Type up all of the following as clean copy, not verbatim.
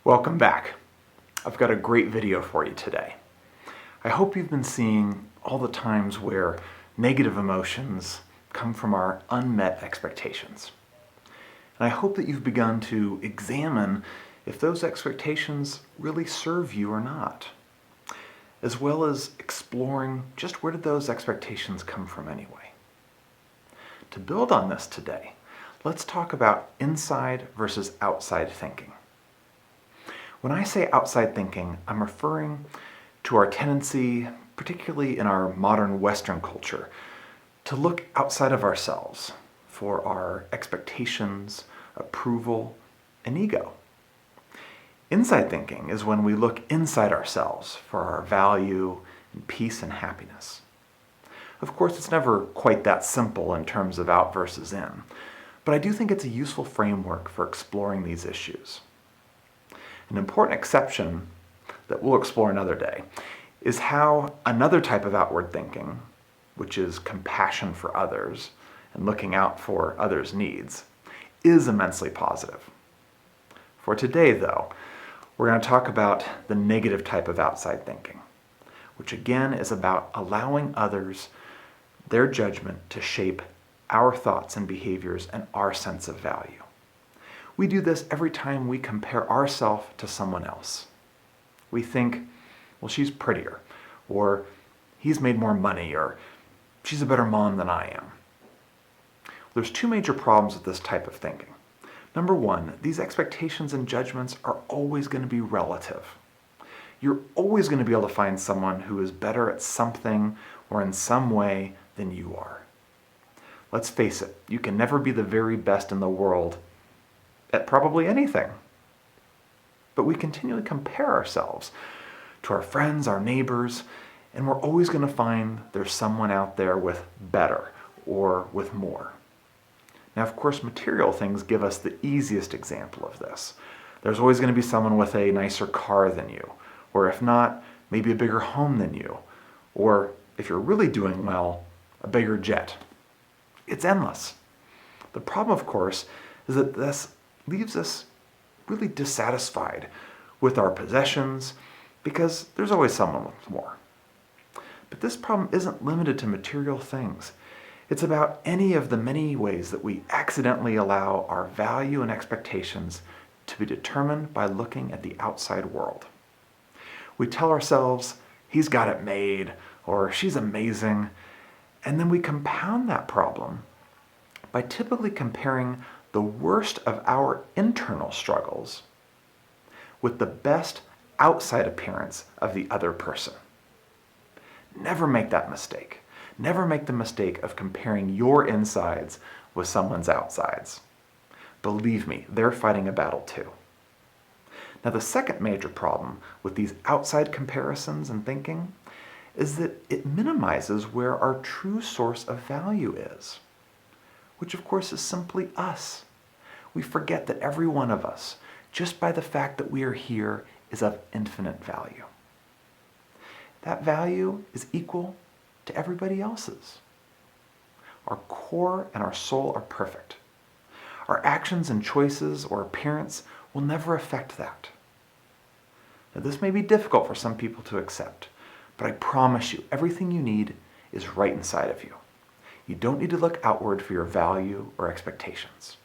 Welcome back. I've got a great video for you today. I hope you've been seeing all the times where negative emotions come from our unmet expectations. And I hope that you've begun to examine if those expectations really serve you or not, as well as exploring just where did those expectations come from anyway. To build on this today, let's talk about inside versus outside thinking. When I say outside thinking, I'm referring to our tendency, particularly in our modern Western culture, to look outside of ourselves for our expectations, approval, and ego. Inside thinking is when we look inside ourselves for our value and peace and happiness. Of course, it's never quite that simple in terms of out versus in, but I do think it's a useful framework for exploring these issues. An important exception that we'll explore another day is how another type of outward thinking, which is compassion for others and looking out for others' needs, is immensely positive. For today, though, we're going to talk about the negative type of outside thinking, which again is about allowing others, their judgment, to shape our thoughts and behaviors and our sense of value. We do this every time we compare ourselves to someone else. We think, well, she's prettier, or he's made more money, or she's a better mom than I am. There's two major problems with this type of thinking. Number one, these expectations and judgments are always going to be relative. You're always going to be able to find someone who is better at something or in some way than you are. Let's face it, you can never be the very best in the world at probably anything. But we continually compare ourselves to our friends, our neighbors, and we're always going to find there's someone out there with better or with more. Now, of course, material things give us the easiest example of this. There's always going to be someone with a nicer car than you, or if not, maybe a bigger home than you, or if you're really doing well, a bigger jet. It's endless. The problem, of course, is that this leaves us really dissatisfied with our possessions because there's always someone with more. But this problem isn't limited to material things. It's about any of the many ways that we accidentally allow our value and expectations to be determined by looking at the outside world. We tell ourselves, he's got it made, or she's amazing, and then we compound that problem by typically comparing the worst of our internal struggles with the best outside appearance of the other person. Never make that mistake. Never make the mistake of comparing your insides with someone's outsides. Believe me, they're fighting a battle too. Now, the second major problem with these outside comparisons and thinking is that it minimizes where our true source of value is, which of course is simply us. We forget that every one of us, just by the fact that we are here, is of infinite value. That value is equal to everybody else's. Our core and our soul are perfect. Our actions and choices or appearance will never affect that. Now, this may be difficult for some people to accept, but I promise you, everything you need is right inside of you. You don't need to look outward for your value or expectations.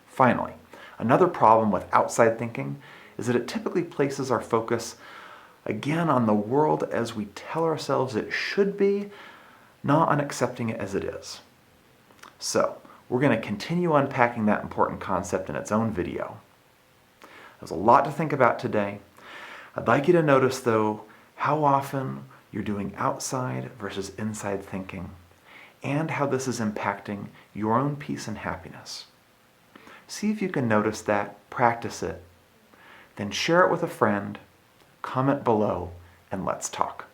Finally, another problem with outside thinking is that it typically places our focus again on the world as we tell ourselves it should be, not on accepting it as it is. So, we're going to continue unpacking that important concept in its own video. There's a lot to think about today. I'd like you to notice, though, how often you're doing outside versus inside thinking, and how this is impacting your own peace and happiness. See if you can notice that, practice it, then share it with a friend, comment below, and let's talk.